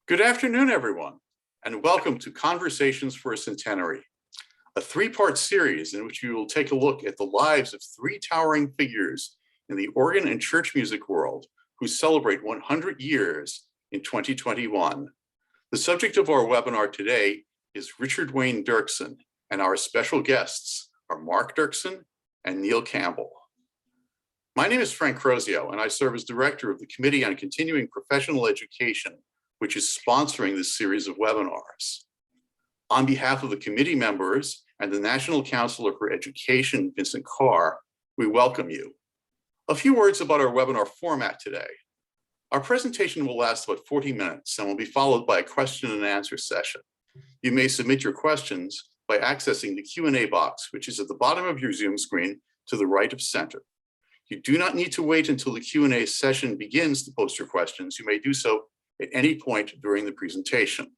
Good afternoon, everyone, and welcome to Conversations for a Centenary, a three-part series in which we will take a look at the lives of three towering figures in the organ and church music world who celebrate 100 years in 2021. The subject of our webinar today is Richard Wayne Dirksen, and our special guests are Mark Dirksen and Neal Campbell. My name is Frank Crozio, and I serve as director of the Committee on Continuing Professional Education, which is sponsoring this series of webinars. On behalf of the committee members and the National Counselor for Education, Vincent Carr, we welcome you. A few words about our webinar format today. Our presentation will last about 40 minutes and will be followed by a question and answer session. You may submit your questions by accessing the Q&A box, which is at the bottom of your Zoom screen to the right of center. You do not need to wait until the Q&A session begins to post your questions. You may do so at any point during the presentation.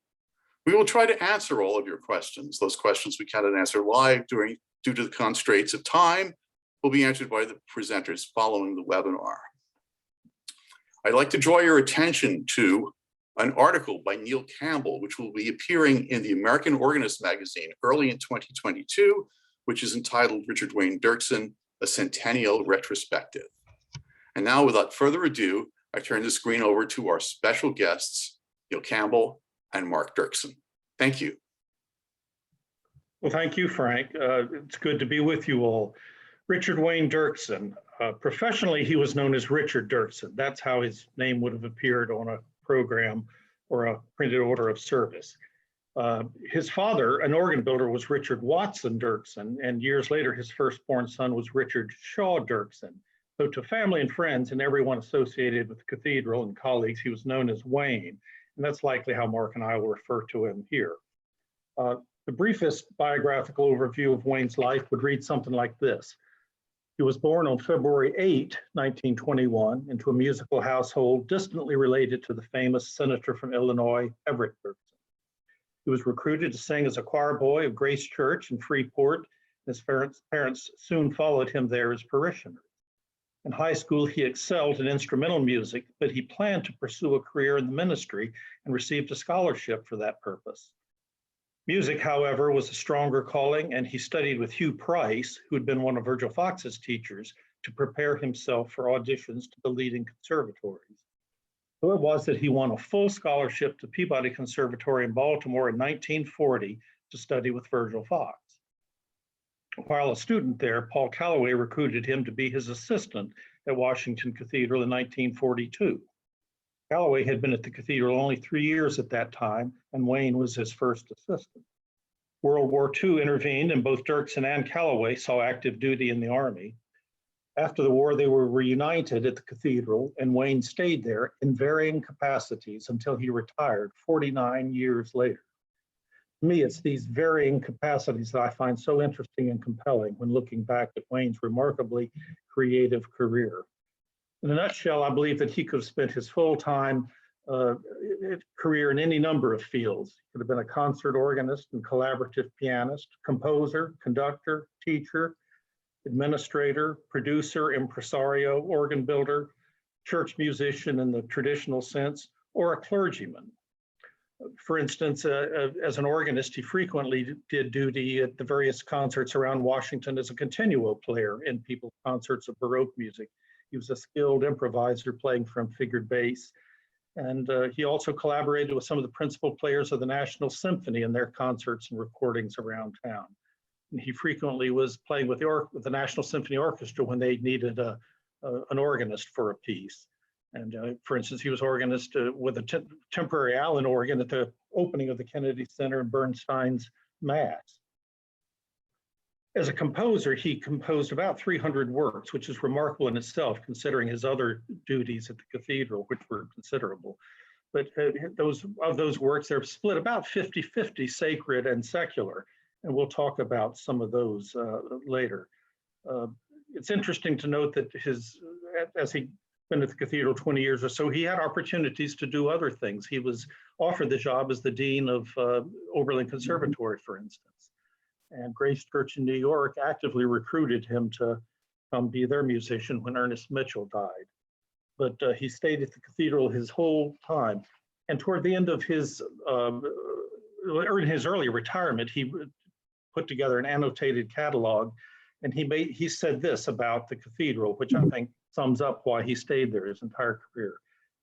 We will try to answer all of your questions. Those questions we cannot answer live due to the constraints of time will be answered by the presenters following the webinar. I'd like to draw your attention to an article by Neal Campbell, which will be appearing in the American Organist magazine early in 2022, which is entitled Richard Wayne Dirksen, a Centennial Retrospective. And now, without further ado, I turn the screen over to our special guests, Neal Campbell and Mark Dirksen. Thank you. Well, thank you, Frank. It's good to be with you all. Richard Wayne Dirksen. Professionally, he was known as Richard Dirksen. That's how his name would have appeared on a program or a printed order of service. His father, an organ builder, was Richard Watson Dirksen, and years later, his firstborn son was Richard Shaw Dirksen. So to family and friends and everyone associated with the cathedral and colleagues, he was known as Wayne, and that's likely how Mark and I will refer to him here. The briefest biographical overview of Wayne's life would read something like this. He was born on February 8, 1921, into a musical household distantly related to the famous senator from Illinois, Everett Dirksen. He was recruited to sing as a choir boy of Grace Church in Freeport. His parents soon followed him there as parishioners. In high school, he excelled in instrumental music, but he planned to pursue a career in the ministry and received a scholarship for that purpose. Music, however, was a stronger calling, and he studied with Hugh Price, who had been one of Virgil Fox's teachers, to prepare himself for auditions to the leading conservatories. So it was that he won a full scholarship to Peabody Conservatory in Baltimore in 1940 to study with Virgil Fox. While a student there, Paul Calloway recruited him to be his assistant at Washington Cathedral in 1942. Calloway had been at the cathedral only 3 years at that time, and Wayne was his first assistant. World War II intervened, and both Dirksen and Calloway saw active duty in the Army. After the war, they were reunited at the cathedral, and Wayne stayed there in varying capacities until he retired 49 years later. To me, it's these varying capacities that I find so interesting and compelling when looking back at Wayne's remarkably creative career. In a nutshell, I believe that he could have spent his full-time career in any number of fields. He could have been a concert organist and collaborative pianist, composer, conductor, teacher, administrator, producer, impresario, organ builder, church musician in the traditional sense, or a clergyman. For instance, as an organist, he frequently did duty at the various concerts around Washington as a continuo player in people's concerts of Baroque music. He was a skilled improviser playing from figured bass. And he also collaborated with some of the principal players of the National Symphony in their concerts and recordings around town. And he frequently was playing with the National Symphony Orchestra when they needed an organist for a piece. And for instance, he was organist with a temporary Allen organ at the opening of the Kennedy Center and Bernstein's Mass. As a composer, he composed about 300 works, which is remarkable in itself, considering his other duties at the cathedral, which were considerable. But those works, they're split about 50-50 sacred and secular, and we'll talk about some of those later. It's interesting to note that as he been at the cathedral 20 years or so, he had opportunities to do other things. He was offered the job as the dean of Oberlin Conservatory, for instance. And Grace Church in New York actively recruited him to come be their musician when Ernest Mitchell died. But he stayed at the cathedral his whole time. And toward the end of his, or in his early retirement, he put together an annotated catalog, and he said this about the cathedral, which I think sums up why he stayed there his entire career.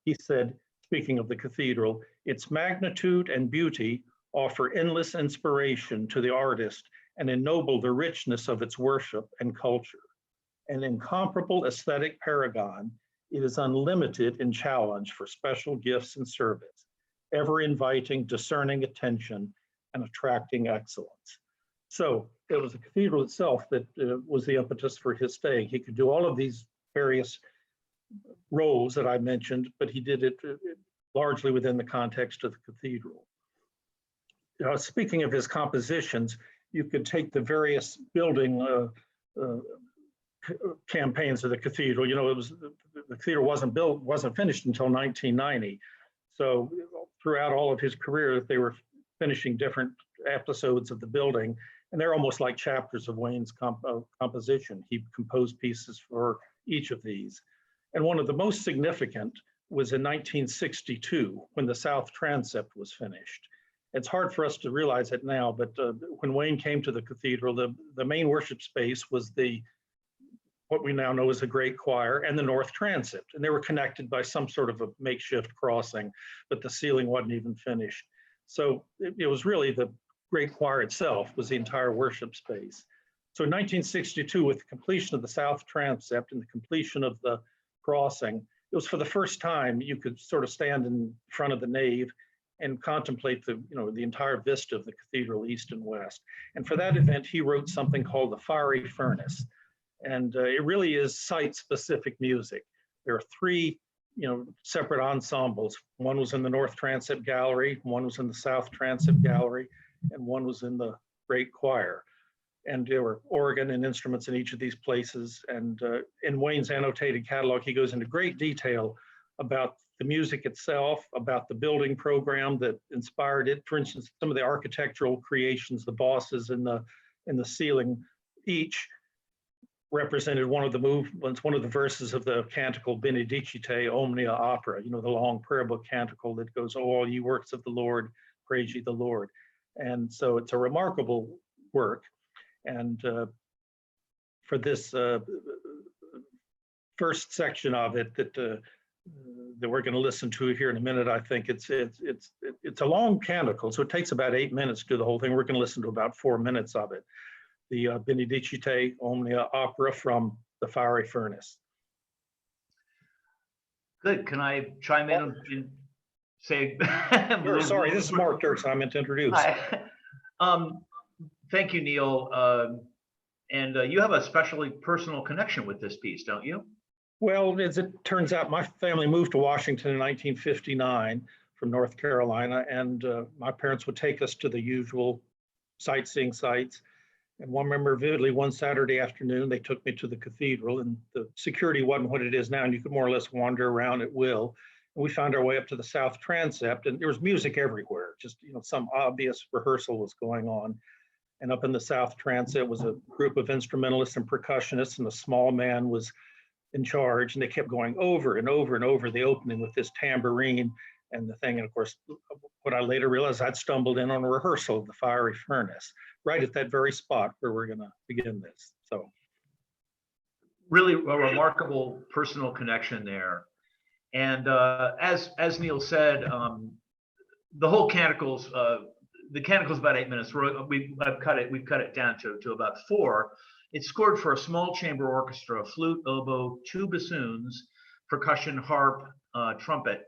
He said, speaking of the cathedral, its magnitude and beauty offer endless inspiration to the artist and ennoble the richness of its worship and culture. An incomparable aesthetic paragon, it is unlimited in challenge for special gifts and service, ever inviting discerning attention and attracting excellence. So it was the cathedral itself that was the impetus for his staying. He could do all of these various roles that I mentioned, but he did it largely within the context of the cathedral. Speaking of his compositions, you could take the various building campaigns of the cathedral. You know, the cathedral wasn't finished until 1990. So throughout all of his career, they were finishing different episodes of the building, and they're almost like chapters of Wayne's composition. He composed pieces for each of these. And one of the most significant was in 1962, when the South Transept was finished. It's hard for us to realize it now, but when Wayne came to the cathedral, the main worship space was what we now know as the Great Choir and the North Transept. And they were connected by some sort of a makeshift crossing, but the ceiling wasn't even finished. So it was really the Great Choir itself was the entire worship space. So in 1962, with the completion of the South Transept and the completion of the crossing, it was for the first time you could sort of stand in front of the nave and contemplate the entire vista of the cathedral, east and west. And for that event, he wrote something called the Fiery Furnace. And it really is site-specific music. There are three separate ensembles. One was in the North Transept Gallery, one was in the South Transept Gallery, and one was in the Great Choir. And there were organ and instruments in each of these places. And in Wayne's annotated catalog, he goes into great detail about the music itself, about the building program that inspired it. For instance, some of the architectural creations, the bosses in the ceiling, each represented one of the movements, one of the verses of the canticle Benedicite Omnia Opera, the long prayer book canticle that goes, "Oh, all ye works of the Lord, praise ye the Lord." And so it's a remarkable work. And for this first section of it that we're going to listen to here in a minute, I think it's a long canticle, so it takes about 8 minutes to do the whole thing. We're going to listen to about 4 minutes of it. The Benedicite Omnia Opera from the Fiery Furnace. Good. Can I chime in and say? Sorry, this is Mark Dirksen. I meant to introduce. Hi. Thank you, Neal. And you have a especially personal connection with this piece, don't you? Well, as it turns out, my family moved to Washington in 1959 from North Carolina, and my parents would take us to the usual sightseeing sites. And one remember vividly, one Saturday afternoon, they took me to the cathedral, and the security wasn't what it is now, and you could more or less wander around at will. And we found our way up to the South Transept, and there was music everywhere. Just some obvious rehearsal was going on. And up in the South Transept was a group of instrumentalists and percussionists, and a small man was in charge, and they kept going over and over and over the opening with this tambourine and the thing. And of course, what I later realized, I'd stumbled in on a rehearsal of the Fiery Furnace, right at that very spot where we're going to begin this. So, really a remarkable personal connection there. And as Neal said, the whole canticle's the canticle's about 8 minutes. We've cut it down to about 4. It's scored for a small chamber orchestra, flute, oboe, 2 bassoons, percussion, harp, trumpet.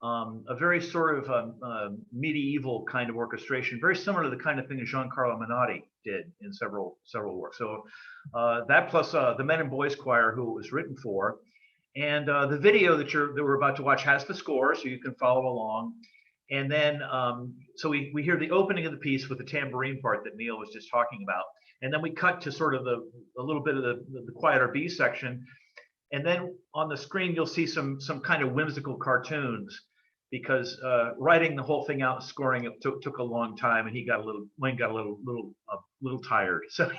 A very sort of medieval kind of orchestration, very similar to the kind of thing that Giancarlo Menotti did in several works. So that plus the Men and Boys Choir, who it was written for, and the video that we're about to watch has the score, so you can follow along. And then so we hear the opening of the piece with the tambourine part that Neal was just talking about, and then we cut to sort of a little bit of the quieter B section. And then on the screen, you'll see some kind of whimsical cartoons, because writing the whole thing out and scoring it took a long time, and Wayne got a little tired, so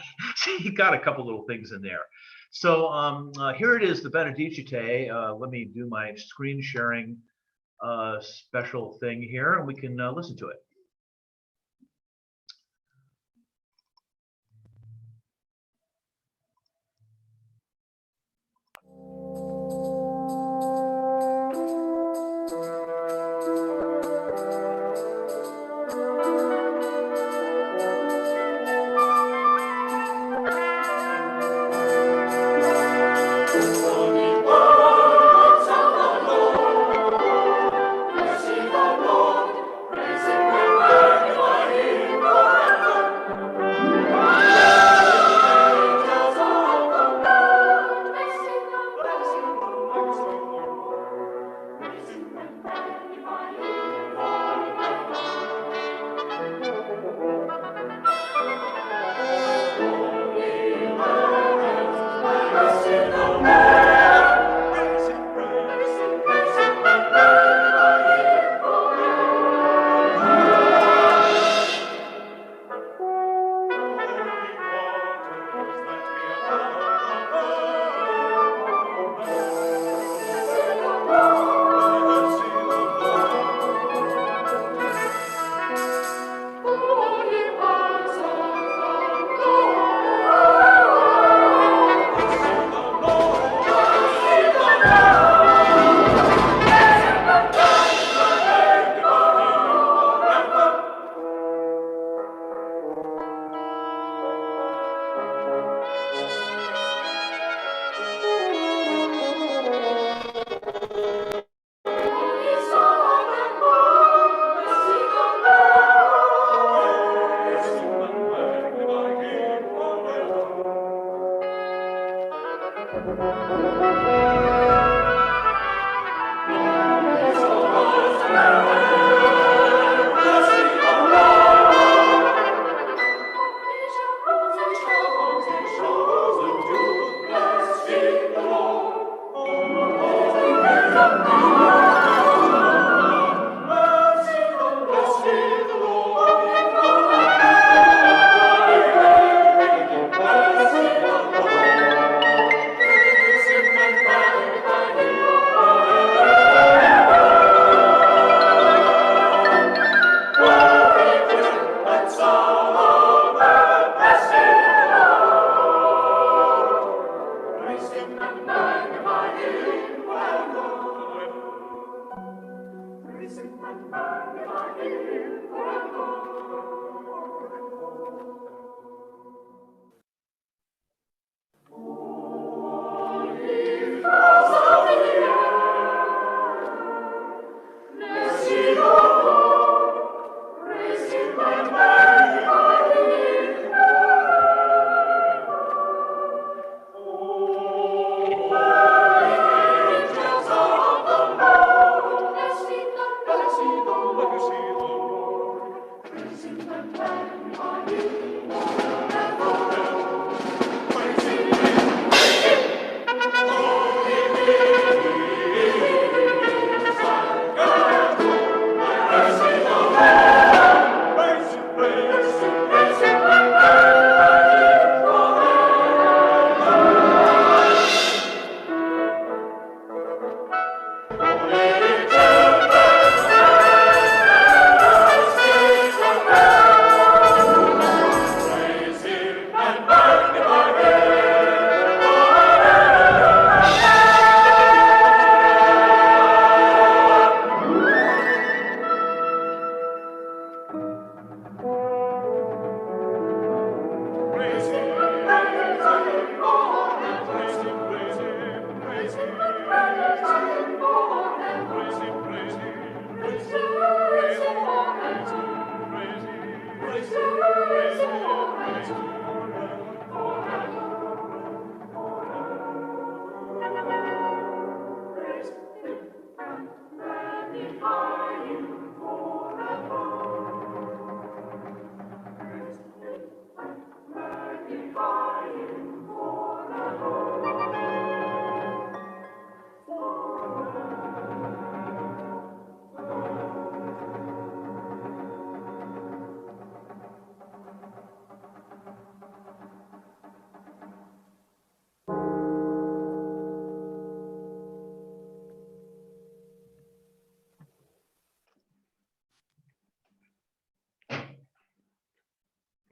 he got a couple little things in there. So here it is, the Benedicite. Let me do my screen sharing special thing here, and we can listen to it. Praise Him.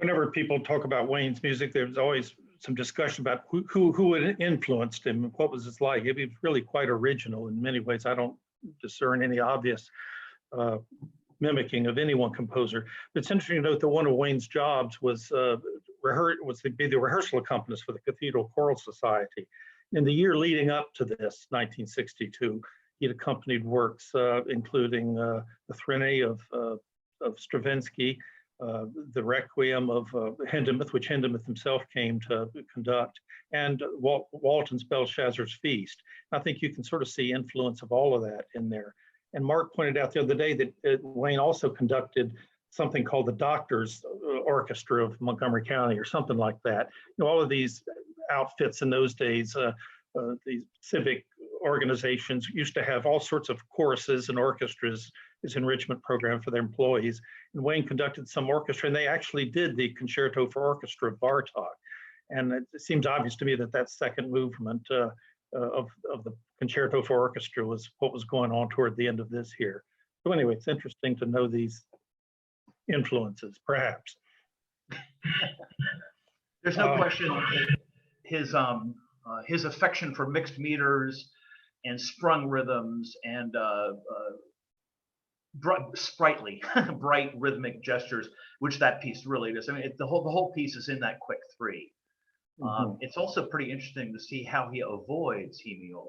whenever people talk about Wayne's music, there's always some discussion about who had influenced him and what was it like. He was really quite original in many ways. I don't discern any obvious mimicking of any one composer. But it's interesting to note that one of Wayne's jobs was to be the rehearsal accompanist for the Cathedral Choral Society. In the year leading up to this, 1962, he'd accompanied works including the Threnody of Stravinsky, the Requiem of Hindemith, which Hindemith himself came to conduct, and Walton's Belshazzar's Feast. I think you can sort of see influence of all of that in there. And Mark pointed out the other day that Wayne also conducted something called the Doctors Orchestra of Montgomery County or something like that. You know, all of these outfits in those days, these civic organizations used to have all sorts of choruses and orchestras as enrichment program for their employees. And Wayne conducted some orchestra, and they actually did the Concerto for Orchestra of Bartók. And it seems obvious to me that that second movement of the Concerto for Orchestra was what was going on toward the end of this here. So anyway, it's interesting to know these influences, perhaps. There's no question his affection for mixed meters and sprung rhythms and sprightly, bright rhythmic gestures, which that piece really does. I mean, the whole piece is in that quick three. It's also pretty interesting to see how he avoids hemiola,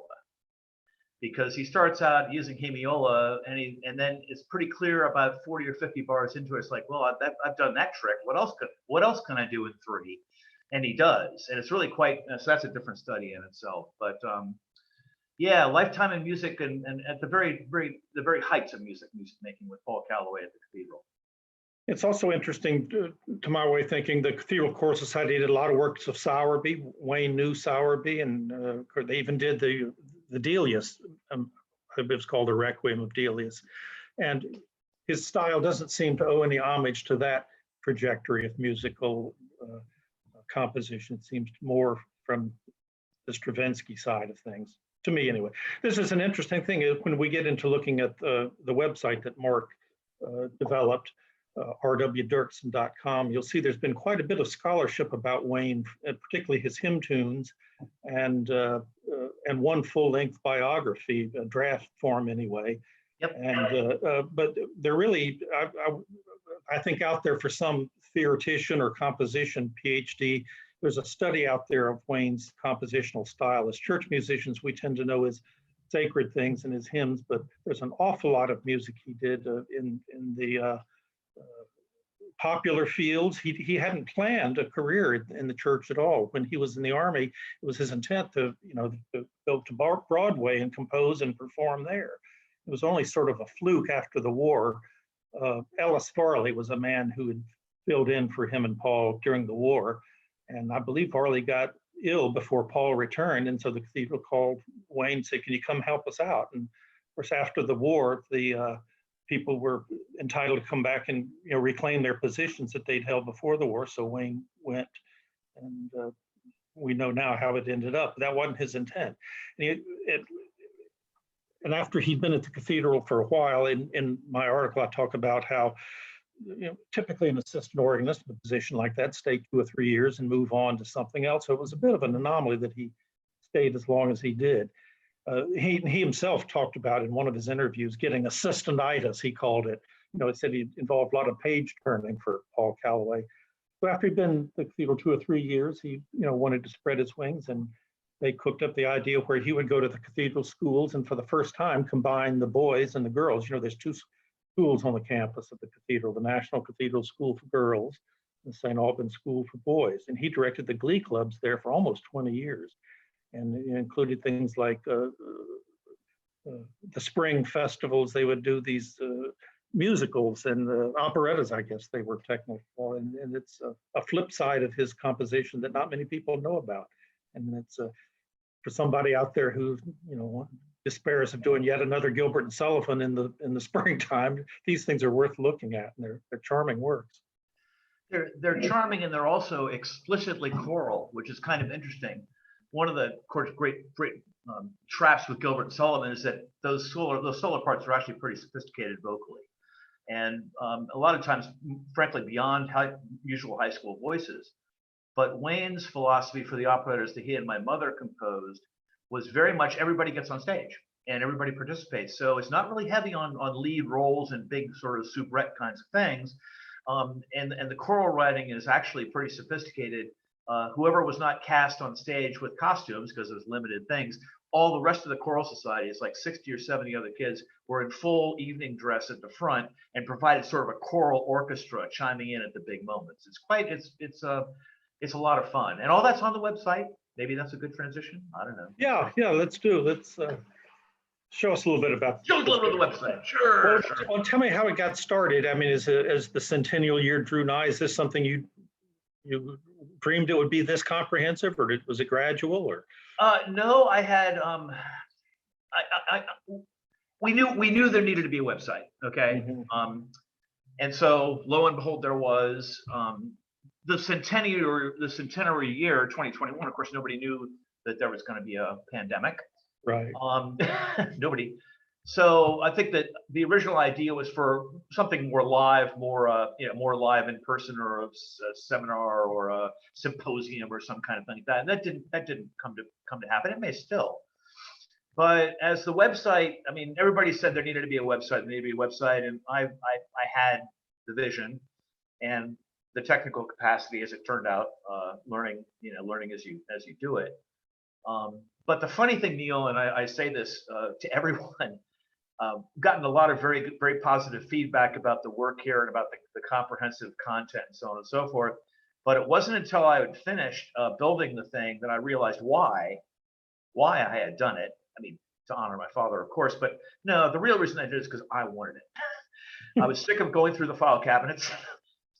because he starts out using hemiola, and then it's pretty clear about 40 or 50 bars into it. It's like, well, I've done that trick. What else can I do in three? And he does, and it's really quite. So that's a different study in itself. But yeah, lifetime in music, and at the very heights of music making with Paul Calloway at the Cathedral. It's also interesting, to my way of thinking, the Cathedral Choral Society did a lot of works of Sowerby. Wayne knew Sowerby, and they even did the Delius. It was called the Requiem of Delius. And his style doesn't seem to owe any homage to that trajectory of musical composition. It seems more from the Stravinsky side of things, to me anyway. This is an interesting thing when we get into looking at the website that Mark developed, rwdirksen.com. You'll see there's been quite a bit of scholarship about Wayne, particularly his hymn tunes, and one full-length biography, a draft form anyway. Yep. And but they're really, I think, out there for some theoretician or composition PhD. There's a study out there of Wayne's compositional style. As church musicians, we tend to know his sacred things and his hymns, but there's an awful lot of music he did in the popular fields. He hadn't planned a career in the church at all. When he was in the Army, it was his intent to go to Broadway and compose and perform there. It was only sort of a fluke after the war. Ellis Farley was a man who had filled in for him and Paul during the war. And I believe Farley got ill before Paul returned. And so the cathedral called Wayne and said, can you come help us out? And of course, after the war, the people were entitled to come back and reclaim their positions that they'd held before the war. So Wayne went, and we know now how it ended up. That wasn't his intent. And after he'd been at the cathedral for a while, in my article, I talk about how typically an assistant organist in a position like that stay 2 or 3 years and move on to something else. So it was a bit of an anomaly that he stayed as long as he did. He himself talked about in one of his interviews getting assistantinitis, he called it. It said he involved a lot of page turning for Paul Calloway. So after he'd been at the cathedral 2 or 3 years, he wanted to spread his wings, and they cooked up the idea where he would go to the cathedral schools and for the first time combine the boys and the girls. There's 2 schools on the campus of the cathedral, the National Cathedral School for Girls and the St. Albans School for Boys. And he directed the glee clubs there for almost 20 years. And it included things like the spring festivals. They would do these musicals and operettas, I guess they were technical for. And it's a flip side of his composition that not many people know about. And it's for somebody out there who, despairs of doing yet another Gilbert and Sullivan in the springtime, these things are worth looking at, and they're charming works. They're charming, and they're also explicitly choral, which is kind of interesting. One of the, of course, great traps with Gilbert and Sullivan is that those solo parts are actually pretty sophisticated vocally. and a lot of times, frankly, beyond usual high school voices. But Wayne's philosophy for the operas that he and my mother composed was very much everybody gets on stage and everybody participates. So it's not really heavy on lead roles and big sort of soubrette kinds of things. And the choral writing is actually pretty sophisticated. Whoever was not cast on stage with costumes, because there's limited things, all the rest of the choral society, it's like 60 or 70 other kids, were in full evening dress at the front and provided sort of a choral orchestra chiming in at the big moments. It's a lot of fun, and all that's on the website. Maybe that's a good transition. I don't know. Yeah, let's show us a little bit about. Show us a little bit of the website. Sure. Well, tell me how it got started. I mean, as the centennial year drew nigh, is this something you dreamed it would be this comprehensive, or was it gradual? Or no, I had we knew there needed to be a website. Okay. Mm-hmm. And so lo and behold, there was. The centenary year 2021, of course, nobody knew that there was going to be a pandemic. Right. Nobody. So I think that the original idea was for something more live, more live in person, or a seminar or a symposium or some kind of thing like that. And that didn't come to happen. It may still. But as the website, I mean, everybody said there needed to be a website, and I had the vision and the technical capacity, as it turned out, learning as you do it. But the funny thing, Neal, and I say this to everyone, gotten a lot of very positive feedback about the work here and about the comprehensive content and so on and so forth. But it wasn't until I had finished building the thing that I realized why I had done it. I mean, to honor my father, of course, but no, the real reason I did it is because I wanted it. I was sick of going through the file cabinets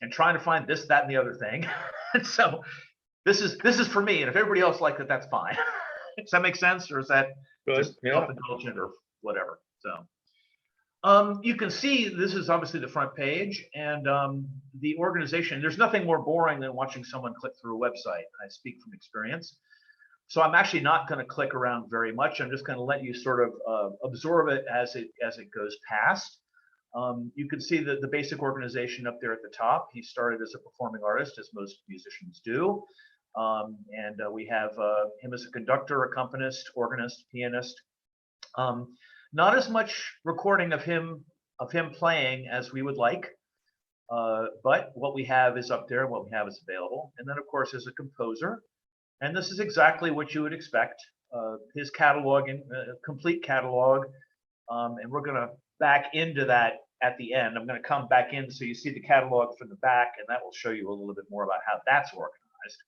and trying to find this, that, and the other thing. And so this is for me. And if everybody else likes it, that's fine. Does that make sense? Or is that just self-indulgent or whatever? So you can see this is obviously the front page, and the organization. There's nothing more boring than watching someone click through a website. I speak from experience. So I'm actually not going to click around very much. I'm just going to let you sort of absorb it as it goes past. You can see the basic organization up there at the top. He started as a performing artist, as most musicians do. And we have him as a conductor, accompanist, organist, pianist. Not as much recording of him playing as we would like, but what we have is up there and what we have is available. And then, of course, as a composer, and this is exactly what you would expect, his catalog, and complete catalog. And we're going to back into that at the end. I'm going to come back in so you see the catalog from the back, and that will show you a little bit more about how that's organized.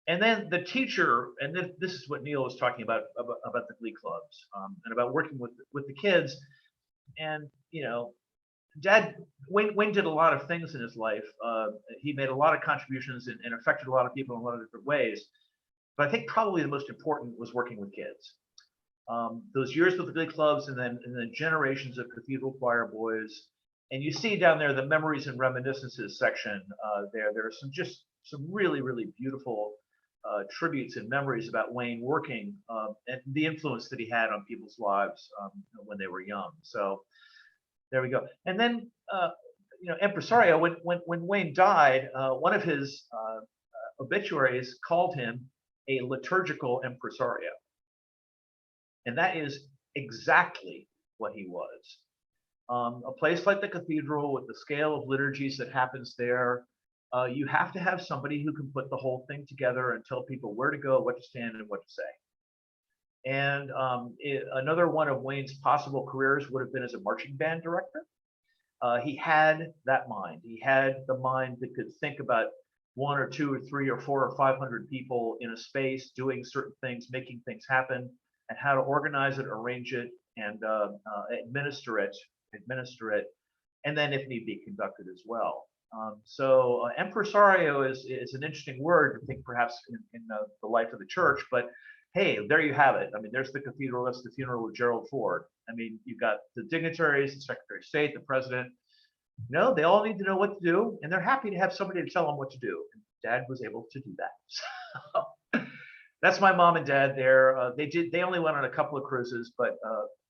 And then the teacher, and this is what Neal was talking about the glee clubs, and about working with the kids. And Dad, Wayne did a lot of things in his life. He made a lot of contributions and affected a lot of people in a lot of different ways. But I think probably the most important was working with kids. Those years with the glee clubs, and then generations of cathedral choir boys. And you see down there the memories and reminiscences section. There are some really, really beautiful tributes and memories about Wayne working, and the influence that he had on people's lives when they were young. So there we go. And then Impresario, when Wayne died, one of his obituaries called him a liturgical impresario. And that is exactly what he was. A place like the cathedral, with the scale of liturgies that happens there, you have to have somebody who can put the whole thing together and tell people where to go, what to stand, and what to say. And another one of Wayne's possible careers would have been as a marching band director. He had that mind. He had the mind that could think about 1 or 2 or 3 or 4 or 500 people in a space doing certain things, making things happen, and how to organize it, arrange it, and administer it, and then if need be, conduct it as well. So impresario is an interesting word to think perhaps in the life of the church, but hey, there you have it. I mean, there's the cathedral, that's the funeral of Gerald Ford. I mean, you've got the dignitaries, the Secretary of State, the President. No, they all need to know what to do, and they're happy to have somebody to tell them what to do. And Dad was able to do that. So that's my mom and dad there. They only went on a couple of cruises, but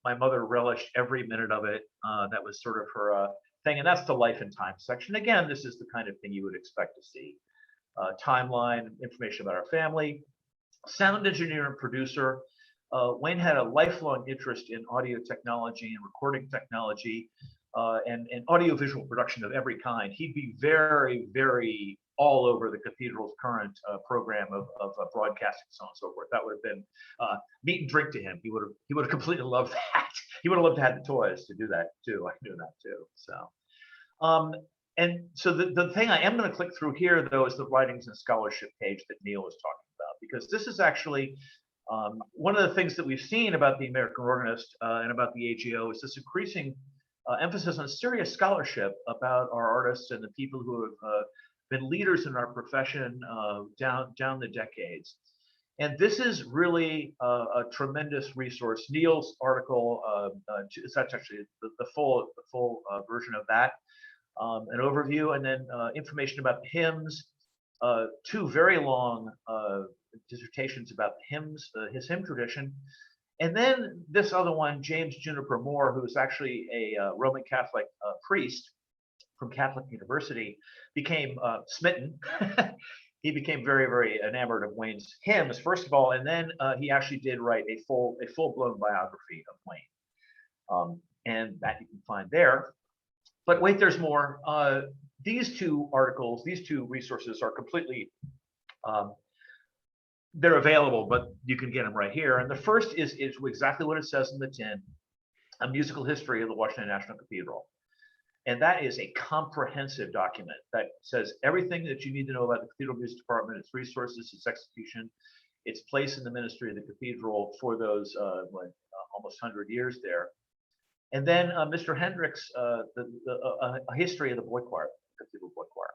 my mother relished every minute of it. That was sort of her thing, and that's the life and time section. Again, this is the kind of thing you would expect to see. Timeline, information about our family, sound engineer and producer. Wayne had a lifelong interest in audio technology and recording technology and audiovisual production of every kind. He'd be very, very all over the cathedral's current program of broadcasting, so on and so forth. That would have been meat and drink to him. He would have completely loved that. He would have loved to have the toys to do that too. I do that too. So, and so the thing I am going to click through here though is the writings and scholarship page that Neal was talking about, because this is actually one of the things that we've seen about the American Organist and about the AGO is this increasing emphasis on serious scholarship about our artists and the people who have been leaders in our profession down the decades. And this is really a tremendous resource. Neal's article, that's actually the full version of that, an overview, and then information about the hymns, 2 very long dissertations about the hymns, his hymn tradition. And then this other one, James Juniper Moore, who is actually a Roman Catholic priest from Catholic University, became smitten. He became very, very enamored of Wayne's hymns, first of all, and then he actually did write a full-blown biography of Wayne, and that you can find there. But wait, there's more. These 2 articles, these 2 resources are completely they're available, but you can get them right here. And the first is exactly what it says in the tin, A Musical History of the Washington National Cathedral. And that is a comprehensive document that says everything that you need to know about the Cathedral Music Department, its resources, its execution, its place in the ministry of the cathedral for those almost 100 years there. And then Mr. Hendricks, a history of the boy choir, Cathedral Boy Choir.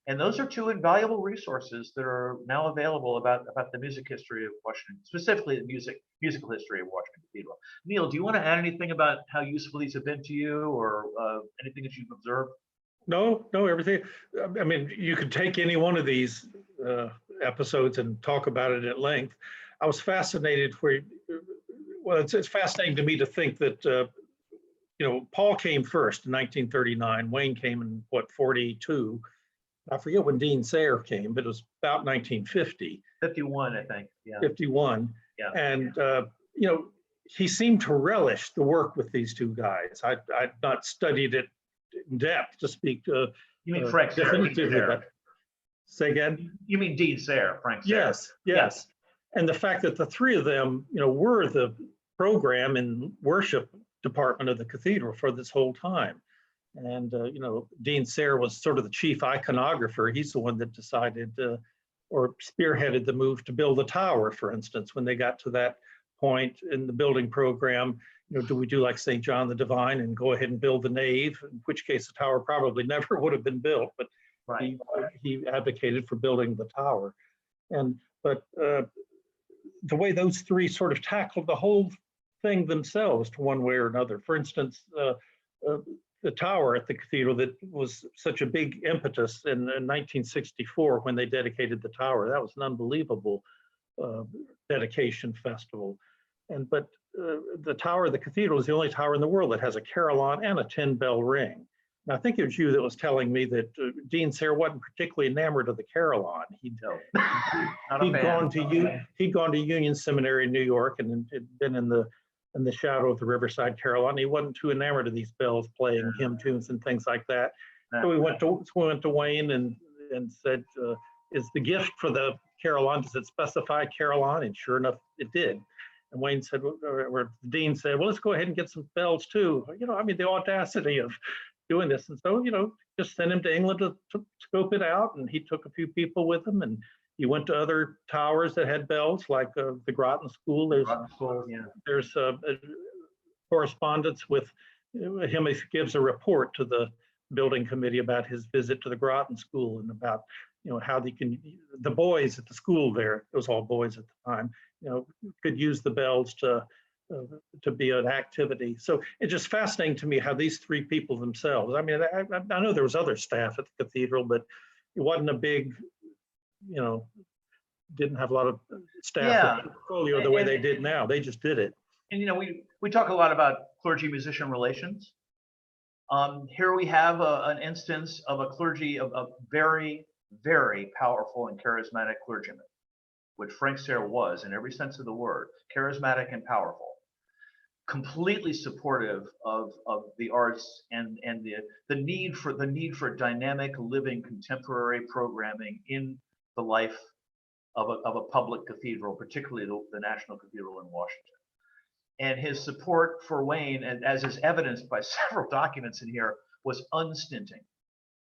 And those are 2 invaluable resources that are now available about the music history of Washington, specifically the musical history of Washington Cathedral. Neal, do you want to add anything about how useful these have been to you, or anything that you've observed? No, everything. I mean, you could take any one of these episodes and talk about it at length. I was fascinated it's fascinating to me to think that, Paul came first in 1939. Wayne came in, 42? I forget when Dean Sayre came, but it was about 1950. 51, I think. Yeah. 51. Yeah. And, he seemed to relish the work with these 2 guys. I'd not studied it in depth to speak to. You mean Frank Sayre? Definitively, but say again? You mean Dean Sayre, Frank Sayre? Yes. And the fact that the 3 of them, were the program and worship department of the cathedral for this whole time. And, Dean Sayre was sort of the chief iconographer. He's the one that decided or spearheaded the move to build the tower, for instance, when they got to that point in the building program. Do we do like St. John the Divine and go ahead and build the nave, in which case the tower probably never would have been built, but right. he advocated for building the tower. But the way those 3 sort of tackled the whole thing themselves to one way or another. For instance, the tower at the cathedral that was such a big impetus in 1964 when they dedicated the tower. That was an unbelievable dedication festival. But the tower of the cathedral is the only tower in the world that has a carillon and a 10-bell ring. Now, I think it was you that was telling me that Dean Sayre wasn't particularly enamored of the carillon. He'd gone to Union Seminary in New York and had been in the shadow of the Riverside Carillon. He wasn't too enamored of these bells playing hymn tunes and things like that. So we went to Wayne and said, is the gift for the carillon, does it specify carillon? And sure enough, it did. And Wayne said, or the dean said, well, let's go ahead and get some bells too. The audacity of doing this. And so, just sent him to England to scope it out. And he took a few people with him, and he went to other towers that had bells, like the Groton School. There's a correspondence with him. He gives a report to the building committee about his visit to the Groton School and about how the boys at the school there, it was all boys at the time, could use the bells to be an activity. So it's just fascinating to me how these 3 people themselves, I know there was other staff at the cathedral, but it wasn't a big, didn't have a lot of staff portfolio the way they did now. They just did it. And we talk a lot about clergy musician relations. Here we have an instance of a clergy, of a very, very powerful and charismatic clergyman, which Frank Serra was in every sense of the word, charismatic and powerful, completely supportive of the arts and the need for dynamic, living, contemporary programming in the life of a public cathedral, particularly the National Cathedral in Washington. And his support for Wayne, and as is evidenced by several documents in here, was unstinting,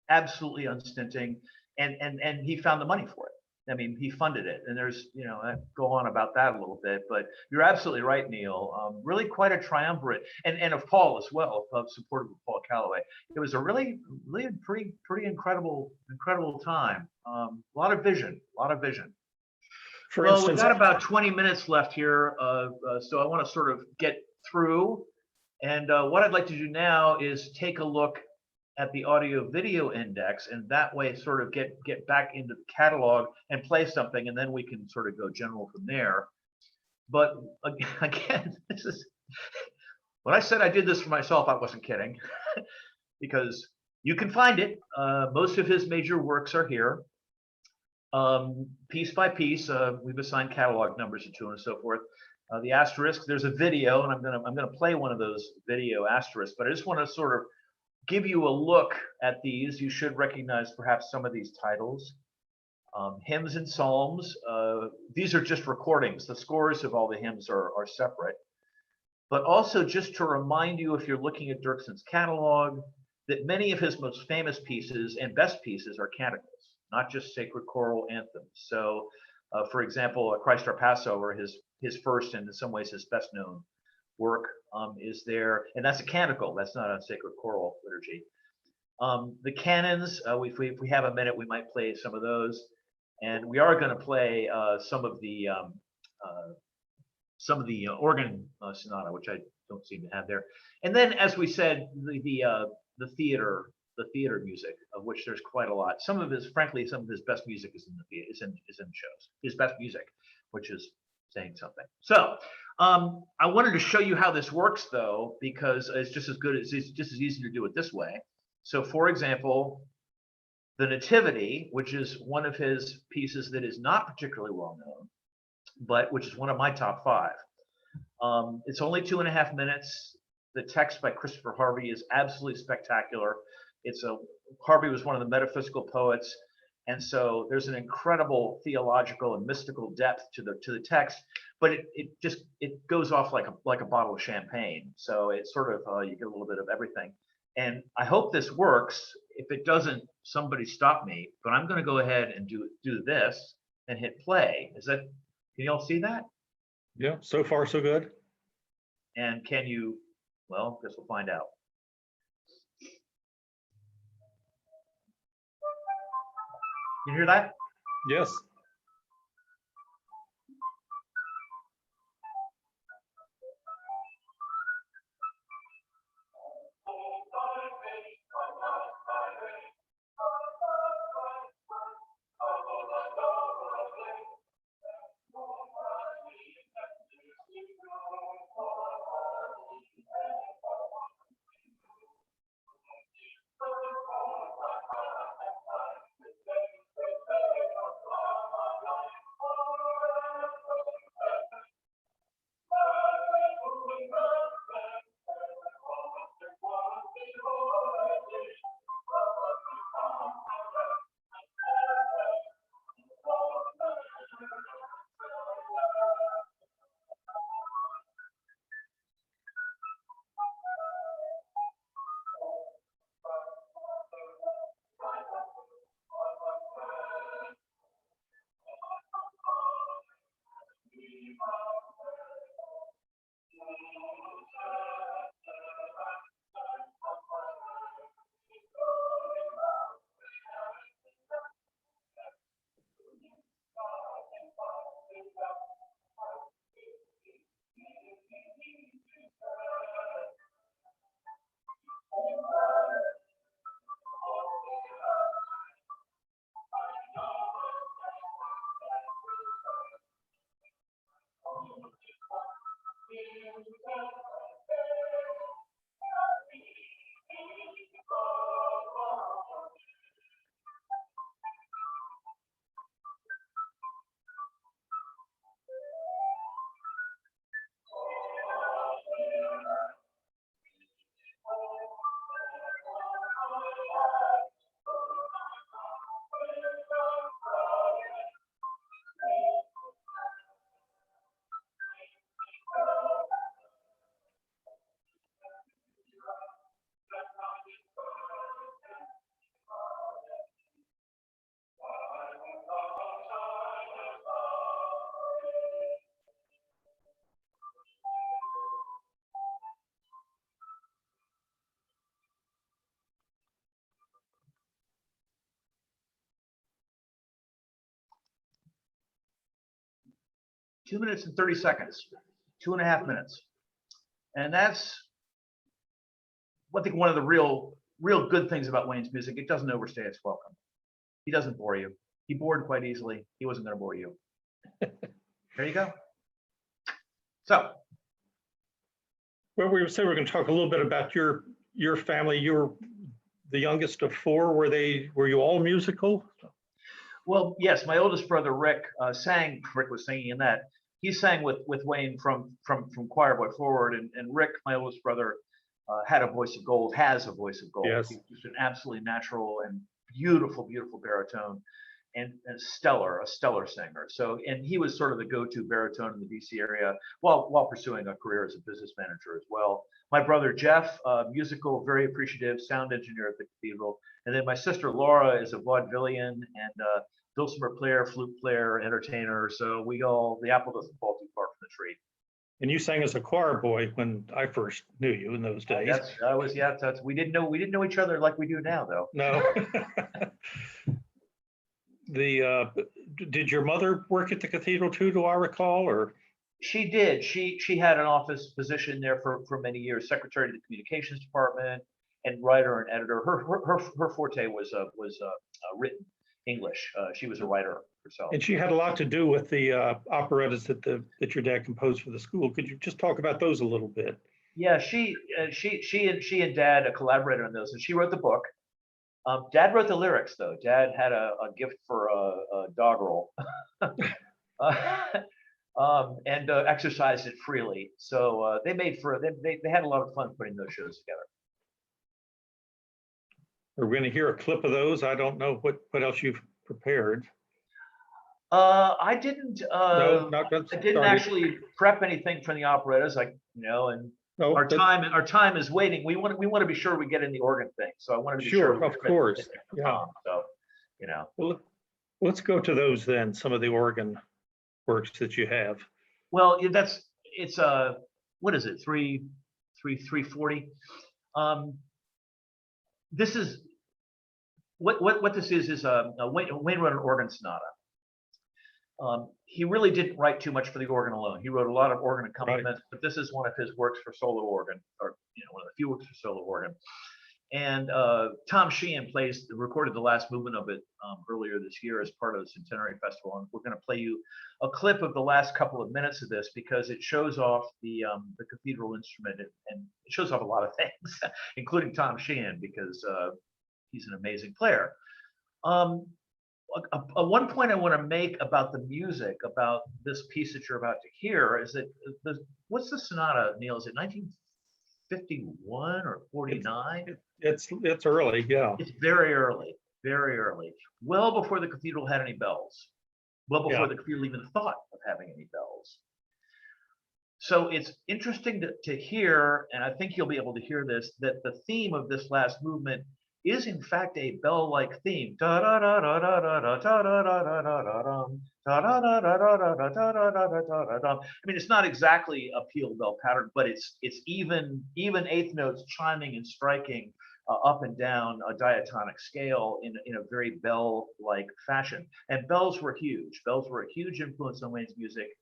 absolutely unstinting, and he found the money for it. I mean, he funded it, and there's, I go on about that a little bit, but you're absolutely right, Neal. Really quite a triumvirate, and of Paul as well, of support of Paul Calloway. It was a really pretty incredible time. A lot of vision, For Well, instance, we've got about 20 minutes left here, so I want to sort of get through. And what I'd like to do now is take a look at the audio video index, and that way sort of get back into the catalog and play something, and then we can sort of go general from there. But again, this is when I said I did this for myself, I wasn't kidding, because you can find it. Most of his major works are here. Piece by piece, we've assigned catalog numbers to and so forth. The asterisk, there's a video, and I'm gonna play one of those video asterisks, but I just want to sort of give you a look at these. You should recognize perhaps some of these titles. Hymns and Psalms, these are just recordings. The scores of all the hymns are separate. But also just to remind you, if you're looking at Dirksen's catalog, that many of his most famous pieces and best pieces are canticles, not just sacred choral anthems. So, for example, Christ Our Passover, his first and in some ways his best known work, is there, and that's a canticle. That's not a sacred choral liturgy. The canons, if we have a minute, we might play some of those, and we are going to play some of the organ sonata, which I don't seem to have there. And then, as we said, the theater music, of which there's quite a lot. Some of his best music is in the theater, is in shows. His best music, which is saying something. So I wanted to show you how this works, though, because it's just as easy to do it this way. So, for example, the Nativity, which is one of his pieces that is not particularly well known, but which is one of my top 5. It's only 2.5 minutes. The text by Christopher Harvey is absolutely spectacular. Harvey was one of the metaphysical poets, and so there's an incredible theological and mystical depth to the text. But it goes off like a bottle of champagne. So it's sort of you get a little bit of everything. And I hope this works. If it doesn't, somebody stop me. But I'm going to go ahead and do this and hit play. Can you all see that? Yeah, so far so good. And can you? Well, guess we'll find out. You hear that? Yes. 2 minutes and 30 seconds, 2.5 minutes. And that's, I think, one of the real good things about Wayne's music. It doesn't overstay its welcome. He doesn't bore you. He bored quite easily. He wasn't going to bore you. There you go. So, Well, we said we're going to talk a little bit about your family. You're the youngest of four. Were you all musical? well, yes, my oldest brother Rick sang. Rick was singing in that. He sang with Wayne from choir boy forward, and Rick, my oldest brother, had a voice of gold. Has a voice of gold. Yes. He's just an absolutely natural and beautiful baritone, and a stellar singer. So, and he was sort of the go-to baritone in the DC area while pursuing a career as a business manager as well. My brother Jeff, musical, very appreciative, sound engineer at the Cathedral, and then my sister Laura is a vaudevillian and dulcimer player, flute player, entertainer. So the apple doesn't fall too far from the tree. And you sang as a choir boy when I first knew you in those days. We didn't know each other like we do now, though. No. Did your mother work at the Cathedral too, do I recall, or? She did. She had an office position there for many years, secretary to the communications department, and writer and editor. Her forte was written English. She was a writer herself. And she had a lot to do with the operettas that your dad composed for the school. Could you just talk about those a little bit? Yeah, she and Dad collaborated on those, and she wrote the book. Dad wrote the lyrics, though. Dad had a gift for a doggerel, and exercised it freely. So they had a lot of fun putting those shows together. We're going to hear a clip of those. I don't know what else you've prepared. I didn't. No, I didn't actually prep anything from the operettas, and No, our time is waiting. We want to be sure we get in the organ thing. So I wanted to be Sure, sure. of course. Yeah. So, Well, let's go to those then. Some of the organ works that you have. Well, it's what is it? 340. This is what this is Wayne wrote an organ sonata. He really didn't write too much for the organ alone. He wrote a lot of organ accompaniments, but this is one of his works for solo organ, or one of the few works for solo organ. And Tom Sheehan recorded the last movement of it earlier this year as part of the Centenary Festival, and we're going to play you a clip of the last couple of minutes of this because it shows off the cathedral instrument, and it shows off a lot of things, including Tom Sheehan, because he's an amazing player. One point I want to make about the music, about this piece that you're about to hear, is that what's the sonata, Neal? Is it 1951 or 49? It's early, yeah. It's very early, well before the cathedral had any bells, well before the cathedral even thought of having any bells. So it's interesting to hear, and I think you'll be able to hear this, that the theme of this last movement is in fact a bell-like theme. I mean, it's not exactly a peal bell pattern, but it's even eighth notes chiming and striking up and down a diatonic scale in a very bell-like fashion. And bells were huge. Bells were a huge influence on Wayne's music.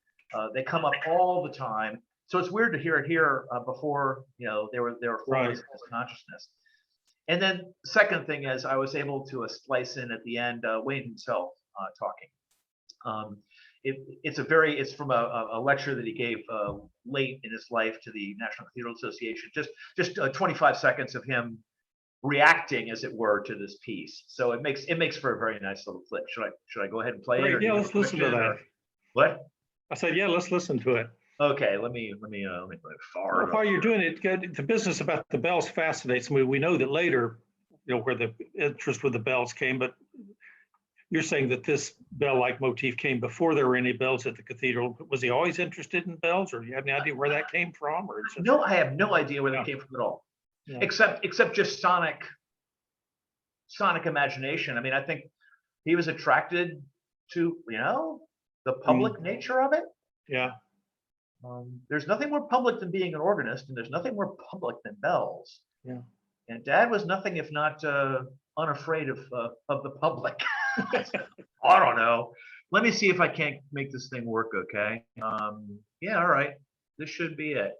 They come up all the time. So it's weird to hear it here before they were fully in his consciousness. And then second thing is I was able to splice in at the end Wayne himself talking. It's from a lecture that he gave late in his life to the National Cathedral Association. Just 25 seconds of him reacting, as it were, to this piece. So it makes for a very nice little clip. Should I go ahead and play it? Yeah, let's listen to that. What? I said, yeah, let's listen to it. Okay, let me put it far. While you're doing it, the business about the bells fascinates me. We know that later, where the interest with the bells came, but you're saying that this bell-like motif came before there were any bells at the cathedral. Was he always interested in bells, or do you have any idea where that came from? Or no, I have no idea where that came from at all. Yeah. Except just sonic imagination. I mean, I think he was attracted to the public nature of it. Yeah. There's nothing more public than being an organist, and there's nothing more public than bells. Yeah. And Dad was nothing if not unafraid of the public. I don't know. Let me see if I can't make this thing work, okay? Yeah, all right. This should be it.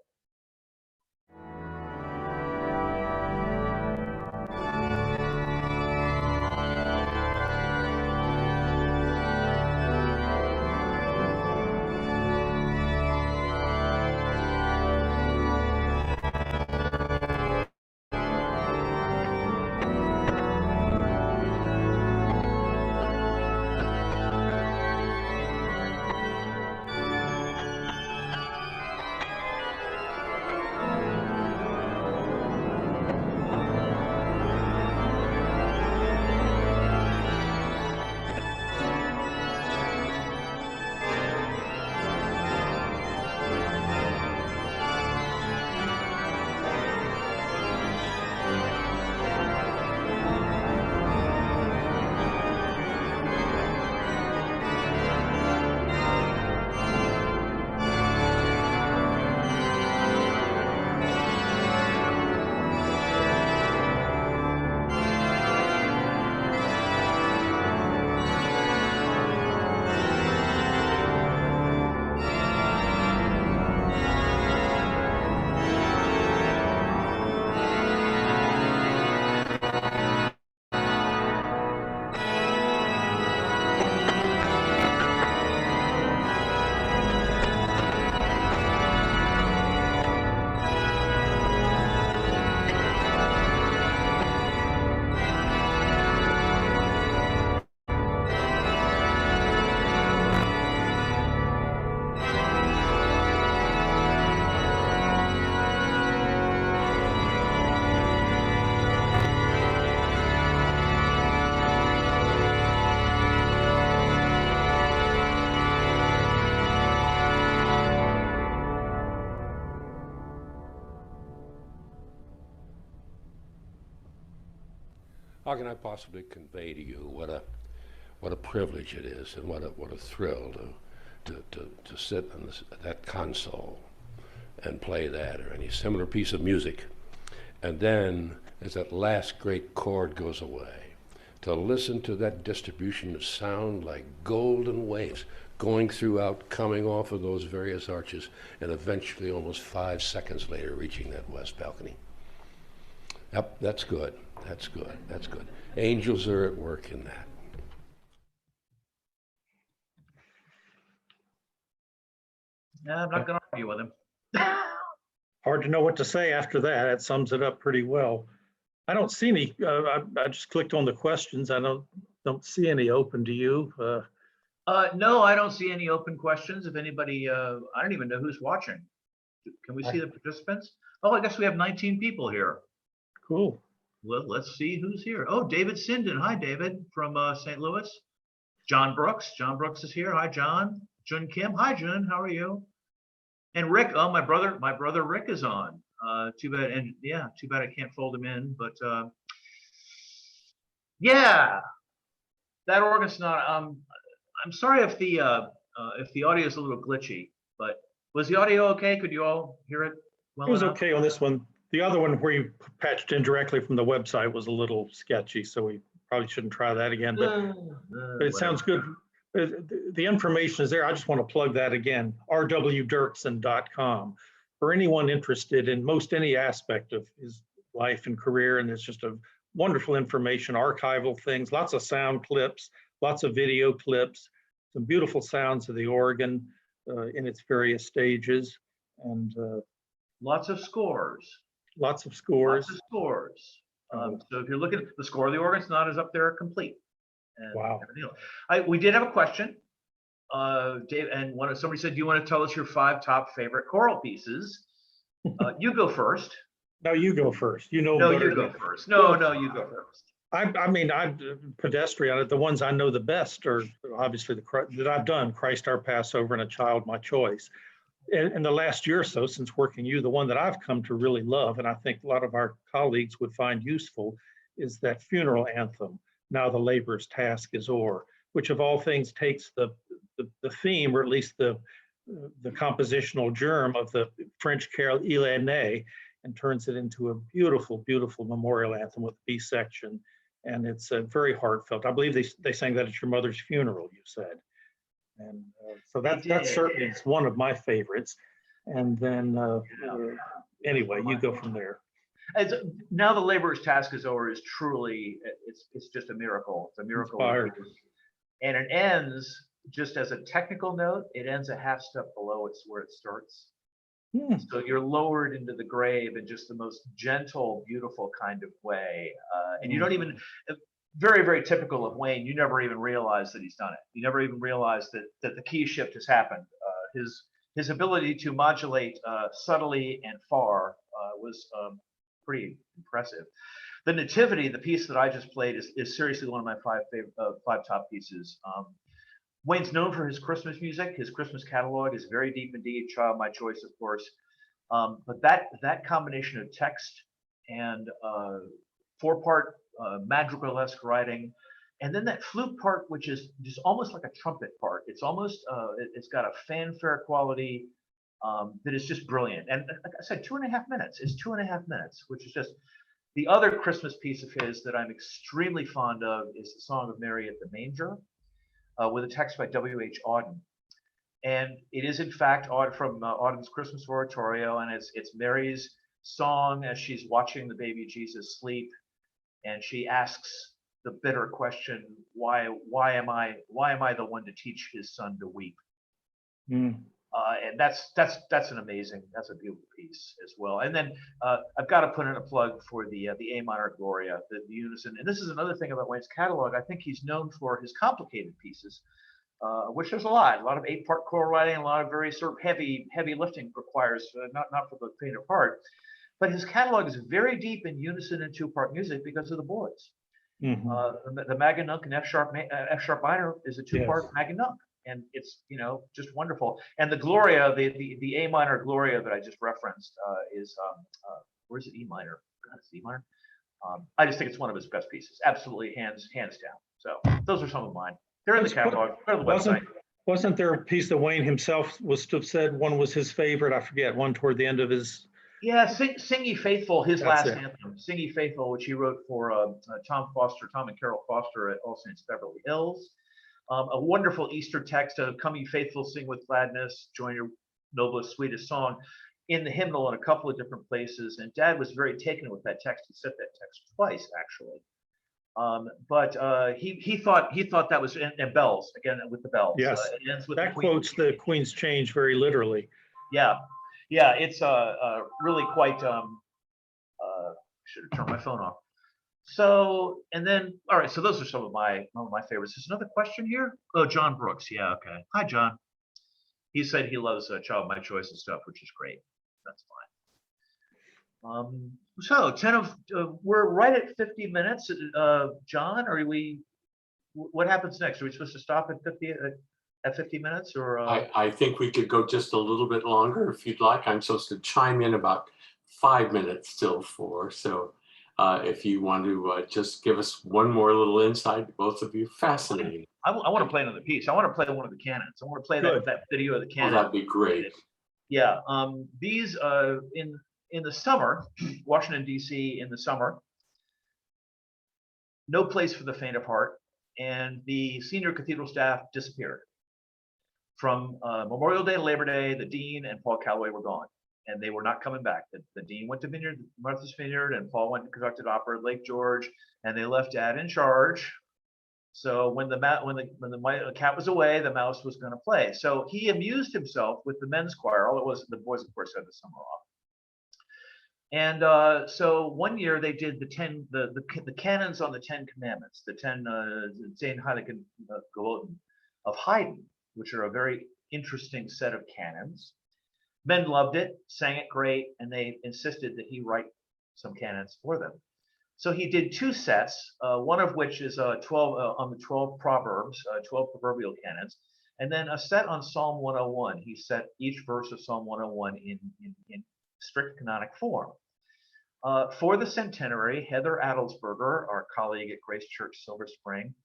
How can I possibly convey to you what a privilege it is, and what a thrill to sit on that console and play that or any similar piece of music, and then as that last great chord goes away, to listen to that distribution of sound like golden waves going throughout, coming off of those various arches, and eventually almost 5 seconds later reaching that west balcony. Yep, that's good. That's good. That's good. Angels are at work in that. Yeah, I'm not going to argue with him. Hard to know what to say after that. That sums it up pretty well. I don't see any, I just clicked on the questions. I don't see any open to you. No, I don't see any open questions. If anybody, I don't even know who's watching. Can we see the participants? Oh, I guess we have 19 people here. Cool. Well, let's see who's here. Oh, David Sinden. Hi, David, from St. Louis. John Brooks. John Brooks is here. Hi, John. Jun Kim. Hi, Jun. How are you? And Rick. Oh, my brother Rick is on. Too bad. And yeah, too bad I can't fold him in. But yeah, that organ's not. I'm sorry if the audio is a little glitchy, but was the audio okay? Could you all hear it well It was enough? okay on this one. The other one where you patched in directly from the website was a little sketchy, so we probably shouldn't try that again, but it sounds good. The information is there. I just want to plug that again, rwdirksen.com. For anyone interested in most any aspect of his life and career, and it's just a wonderful information, archival things, lots of sound clips, lots of video clips, some beautiful sounds of the organ in its various stages, and lots of scores. lots of scores. Lots of scores. So if you're looking at the score of the organ, it's not as up there complete. And Wow. We did have a question. Dave, and somebody said, do you want to tell us your 5 top favorite choral pieces? You go first. No, you go first. You know. No, better you go than- first. No, you go first. I mean, I'm pedestrian. The ones I know the best are obviously that I've done, Christ Our Passover and A Child My Choice. In the last year or so, since working you, the one that I've come to really love, and I think a lot of our colleagues would find useful, is that funeral anthem, Now the Laborer's Task is O'er, which of all things takes the theme, or at least the compositional germ of the French carol Il est né, and turns it into a beautiful, beautiful memorial anthem with B section. And it's very heartfelt. I believe they sang that at your mother's funeral, you said. And so He that did. certainly is one of my favorites. And then anyway, you go from there. As, now the laborer's task is over is truly, it's just a miracle. It's a miracle. Inspired. And it ends, just as a technical note, it ends a half step below it's where it starts. So you're lowered into the grave in just the most gentle, beautiful kind of way. And you don't even, very, very typical of Wayne, you never even realize that he's done it. You never even realize that the key shift has happened. His ability to modulate subtly and far was pretty impressive. The Nativity, the piece that I just played, is seriously one of my five top pieces. Wayne's known for his Christmas music. His Christmas catalog is very deep indeed. Child My Choice, of course. But that combination of text and four-part madrigal-esque writing, and then that flute part, which is just almost like a trumpet part. It's almost it's got a fanfare quality that is just brilliant. And like I said, 2.5 minutes. It's 2.5 minutes, which is just the other Christmas piece of his that I'm extremely fond of is the Song of Mary at the Manger, with a text by W.H. Auden. And it is, in fact, from Auden's Christmas Oratorio, and it's Mary's song as she's watching the baby Jesus sleep, and she asks the bitter question, why am I the one to teach his son to weep? And that's a beautiful piece as well. And then I've got to put in a plug for the A minor Gloria, the unison. And this is another thing about Wayne's catalog. I think he's known for his complicated pieces, which there's a lot of 8-part choral writing, a lot of very sort of heavy lifting requires, not for the faint of heart. But his catalog is very deep in unison and 2-part music because of the boys. The Maganunk and F sharp minor is a 2-part Maganunk. And it's, just wonderful. And the Gloria, the A minor Gloria that I just referenced is, where's it, E minor? It's E minor. I just think it's one of his best pieces. Absolutely, hands down. So those are some of mine. They're in the catalog. They're on the website. Wasn't there a piece that Wayne himself was to have said one was his favorite? I forget, one toward the end of his. Yeah, Sing Ye Faithful, his last anthem. Sing Ye Faithful, which he wrote for Tom and Carol Foster at All Saints Beverly Hills. A wonderful Easter text of "Come ye faithful, sing with gladness, join your noblest, sweetest song," in the hymnal in a couple of different places. And Dad was very taken with that text. He said that text twice, actually. But he thought that was, and bells again with the bells. Yes, it ends with that quotes the Queen's Change very literally. Yeah, it's really quite. Should have turned my phone off. So, and then, all right, so those are some of my favorites. There's another question here. Oh, John Brooks. Yeah, okay. Hi, John. He said he loves Child My Choice and stuff, which is great. That's fine. So 10 of we're right at 50 minutes. John, what happens next? Are we supposed to stop at 50 minutes, or? I think we could go just a little bit longer if you'd like. I'm supposed to chime in about 5 minutes till 4. So. If you want to just give us one more little insight, both of you, fascinating. I want to play another piece. I want to play one of the cannons. I want to play that video of the cannon. Oh, that'd be great. Yeah. These in the summer, Washington D.C. in the summer, no place for the faint of heart, and the senior cathedral staff disappeared. From Memorial Day to Labor Day, the dean and Paul Calloway were gone. And they were not coming back. The dean went to Martha's Vineyard, and Paul went and conducted opera at Lake George, and they left Dad in charge. So when the cat was away, the mouse was going to play. So he amused himself with the men's choir. All it was, the boys, of course, had the summer off. And so one year they did the canons on the 10 Commandments, the 10 Zehn Heiligen Geboten of Haydn, which are a very interesting set of canons. Men loved it, sang it great, and they insisted that he write some canons for them. So he did 2 sets, one of which is 12 on the 12 Proverbs, 12 proverbial canons, and then a set on Psalm 101. He set each verse of Psalm 101 in strict canonic form. For the Centenary, Heather Adelsberger, our colleague at Grace Church Silver Spring,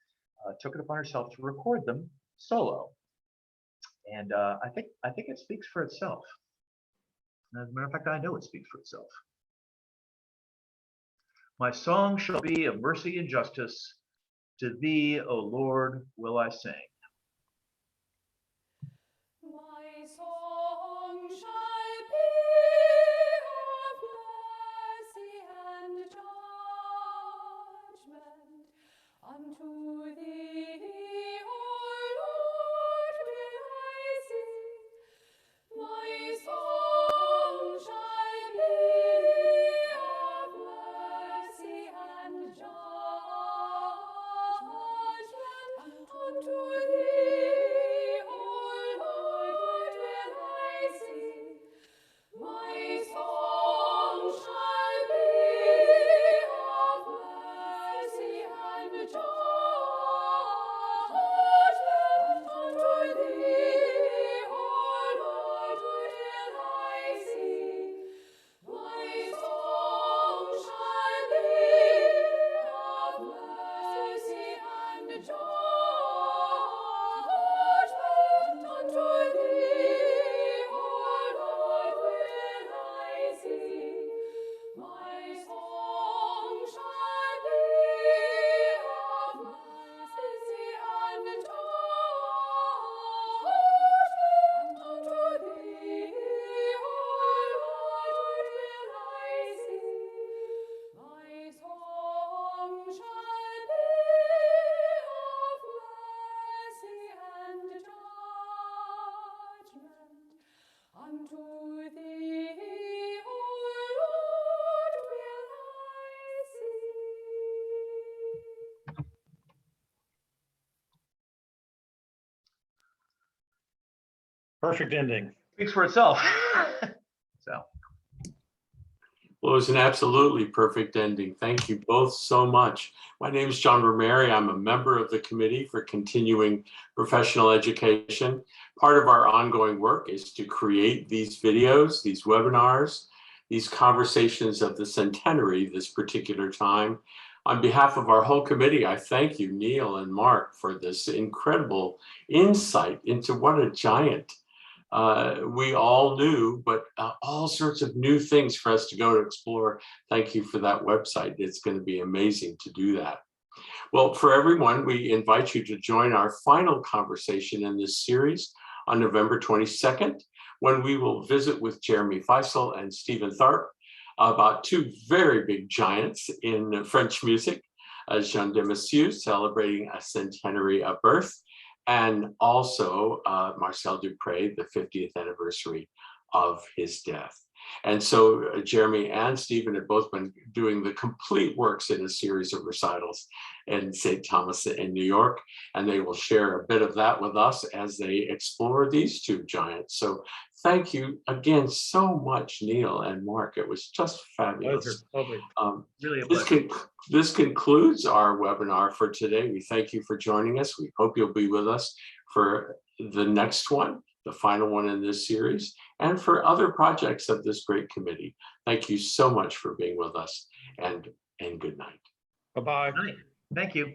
took it upon herself to record them solo. And I think it speaks for itself. As a matter of fact, I know it speaks for itself. My song shall be of mercy and justice. To thee, O Lord, will I sing. perfect ending. Speaks for itself. So. Well, it was an absolutely perfect ending. Thank you both so much. My name is John Romeri. I'm a member of the Committee for Continuing Professional Education. Part of our ongoing work is to create these videos, these webinars, these conversations of the centenary this particular time. On behalf of our whole committee, I thank you, Neal and Mark, for this incredible insight into what a giant we all knew, but all sorts of new things for us to go to explore. Thank you for that website. It's going to be amazing to do that. Well, for everyone, we invite you to join our final conversation in this series on November 22nd, when we will visit with Jeremy Feisel and Stephen Tharp about two very big giants in French music, Jean de Massieu celebrating a centenary of birth, and also Marcel Dupré, the 50th anniversary of his death. And so Jeremy and Stephen have both been doing the complete works in a series of recitals in St. Thomas in New York, and they will share a bit of that with us as they explore these two giants. So thank you again so much, Neal and Mark. It was just fabulous. Pleasure. Really a pleasure. This concludes our webinar for today. We thank you for joining us. We hope you'll be with us for the next one, the final one in this series, and for other projects of this great committee. Thank you so much for being with us, and good night. Bye-bye. Good night. Thank you.